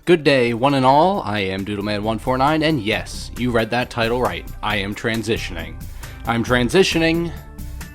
Good day, one and all. I am Doodleman149, and yes, you read that title right. I am transitioning. I'm transitioning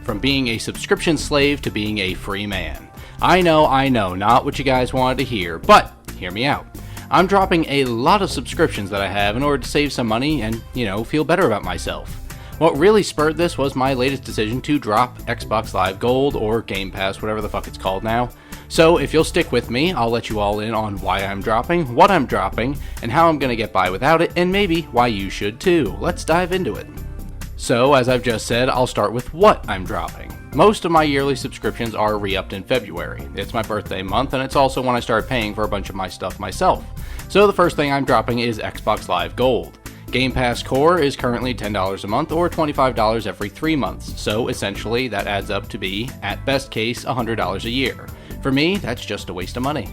from being a subscription slave to being a free man. I know, not what you guys wanted to hear, but hear me out. I'm dropping a lot of subscriptions that I have in order to save some money and, feel better about myself. What really spurred this was my latest decision to drop Xbox Live Gold, or Game Pass, whatever the fuck it's called now. So if you'll stick with me, I'll let you all in on why I'm dropping, what I'm dropping, and how I'm gonna get by without it, and maybe why you should too. Let's dive into it. So, as I've just said, I'll start with what I'm dropping. Most of my yearly subscriptions are re-upped in February. It's my birthday month, and it's also when I start paying for a bunch of my stuff myself. So the first thing I'm dropping is Xbox Live Gold. Game Pass Core is currently $10 a month or $25 every 3 months, so essentially that adds up to be, at best case, $100 a year. For me, that's just a waste of money.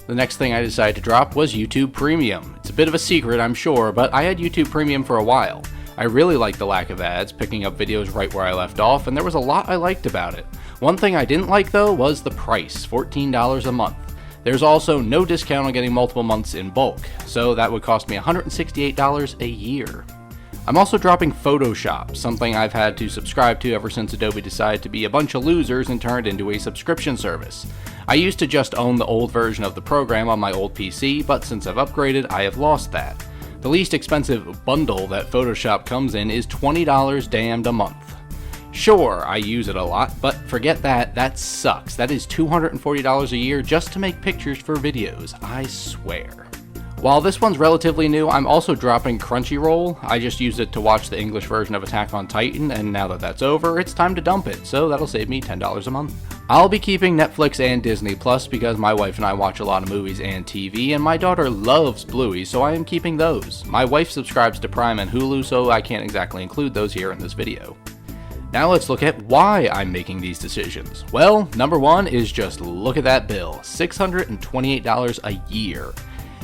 The next thing I decided to drop was YouTube Premium. It's a bit of a secret, I'm sure, but I had YouTube Premium for a while. I really liked the lack of ads, picking up videos right where I left off, and there was a lot I liked about it. One thing I didn't like though was the price, $14 a month. There's also no discount on getting multiple months in bulk, so that would cost me $168 a year. I'm also dropping Photoshop, something I've had to subscribe to ever since Adobe decided to be a bunch of losers and turned into a subscription service. I used to just own the old version of the program on my old PC, but since I've upgraded, I have lost that. The least expensive bundle that Photoshop comes in is $20 damned a month. Sure, I use it a lot, but forget that sucks. That is $240 a year just to make pictures for videos, I swear. While this one's relatively new, I'm also dropping Crunchyroll. I just used it to watch the English version of Attack on Titan, and now that that's over, it's time to dump it, so that'll save me $10 a month. I'll be keeping Netflix and Disney Plus because my wife and I watch a lot of movies and TV, and my daughter loves Bluey, so I am keeping those. My wife subscribes to Prime and Hulu, so I can't exactly include those here in this video. Now let's look at why I'm making these decisions. Well, number one is just look at that bill, $628 a year.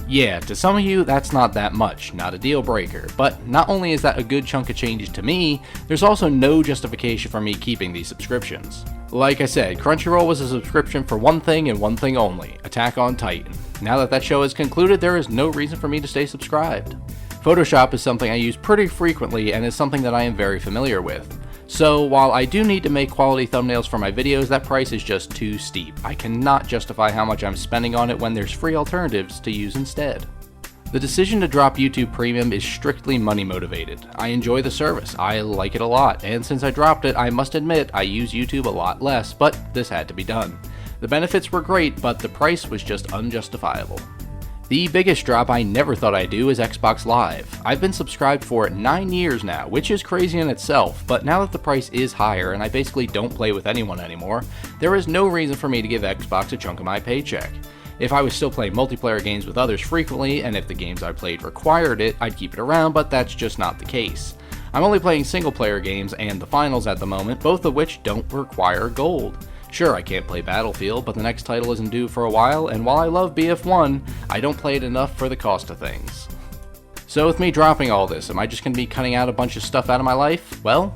Yeah, to some of you, that's not that much, not a deal breaker, but not only is that a good chunk of change to me, there's also no justification for me keeping these subscriptions. Like I said, Crunchyroll was a subscription for one thing and one thing only, Attack on Titan. Now that that show is concluded, there is no reason for me to stay subscribed. Photoshop is something I use pretty frequently and is something that I am very familiar with. So while I do need to make quality thumbnails for my videos, that price is just too steep. I cannot justify how much I'm spending on it when there's free alternatives to use instead. The decision to drop YouTube Premium is strictly money motivated. I enjoy the service, I like it a lot, and since I dropped it, I must admit I use YouTube a lot less, but this had to be done. The benefits were great, but the price was just unjustifiable. The biggest drop I never thought I'd do is Xbox Live. I've been subscribed for 9 years now, which is crazy in itself, but now that the price is higher and I basically don't play with anyone anymore, there is no reason for me to give Xbox a chunk of my paycheck. If I was still playing multiplayer games with others frequently, and if the games I played required it, I'd keep it around, but that's just not the case. I'm only playing single player games and the finals at the moment, both of which don't require gold. Sure, I can't play Battlefield, but the next title isn't due for a while, and while I love BF1, I don't play it enough for the cost of things. So with me dropping all this, am I just going to be cutting out a bunch of stuff out of my life? Well,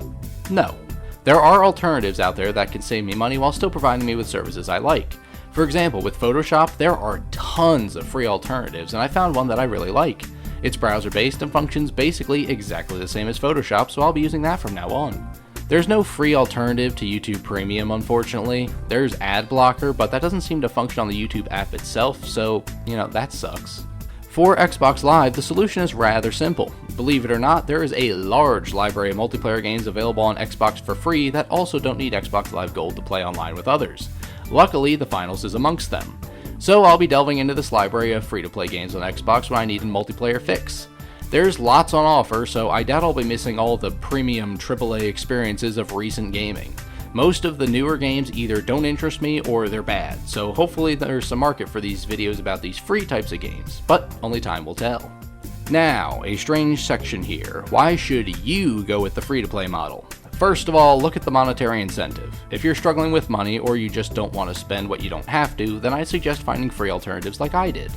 no. There are alternatives out there that can save me money while still providing me with services I like. For example, with Photoshop, there are tons of free alternatives, and I found one that I really like. It's browser-based and functions basically exactly the same as Photoshop, so I'll be using that from now on. There's no free alternative to YouTube Premium, unfortunately. There's ad blocker, but that doesn't seem to function on the YouTube app itself, so, that sucks. For Xbox Live, the solution is rather simple. Believe it or not, there is a large library of multiplayer games available on Xbox for free that also don't need Xbox Live Gold to play online with others. Luckily, the Finals is amongst them. So I'll be delving into this library of free-to-play games on Xbox when I need a multiplayer fix. There's lots on offer, so I doubt I'll be missing all the premium AAA experiences of recent gaming. Most of the newer games either don't interest me or they're bad, so hopefully there's some market for these videos about these free types of games, but only time will tell. Now, a strange section here. Why should you go with the free-to-play model? First of all, look at the monetary incentive. If you're struggling with money or you just don't want to spend what you don't have to, then I'd suggest finding free alternatives like I did.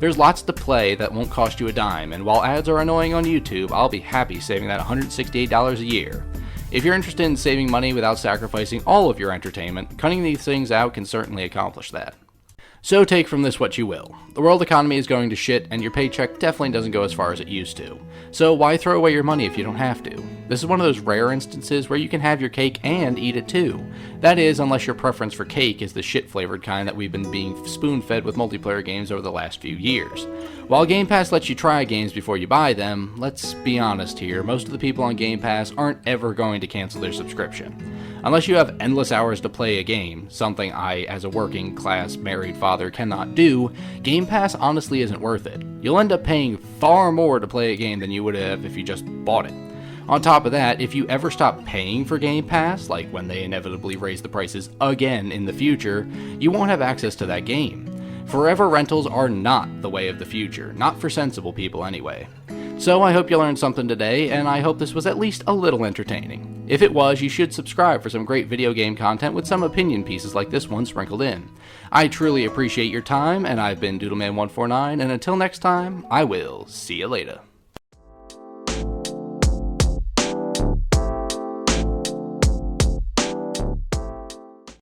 There's lots to play that won't cost you a dime, and while ads are annoying on YouTube, I'll be happy saving that $168 a year. If you're interested in saving money without sacrificing all of your entertainment, cutting these things out can certainly accomplish that. So take from this what you will. The world economy is going to shit, and your paycheck definitely doesn't go as far as it used to. So why throw away your money if you don't have to? This is one of those rare instances where you can have your cake and eat it too. That is, unless your preference for cake is the shit-flavored kind that we've been being spoon-fed with multiplayer games over the last few years. While Game Pass lets you try games before you buy them, let's be honest here, most of the people on Game Pass aren't ever going to cancel their subscription. Unless you have endless hours to play a game, something I, as a working class married father, cannot do, Game Pass honestly isn't worth it. You'll end up paying far more to play a game than you would have if you just bought it. On top of that, if you ever stop paying for Game Pass, like when they inevitably raise the prices again in the future, you won't have access to that game. Forever rentals are not the way of the future, not for sensible people anyway. So I hope you learned something today, and I hope this was at least a little entertaining. If it was, you should subscribe for some great video game content with some opinion pieces like this one sprinkled in. I truly appreciate your time, and I've been Doodleman149, and until next time, I will see you later.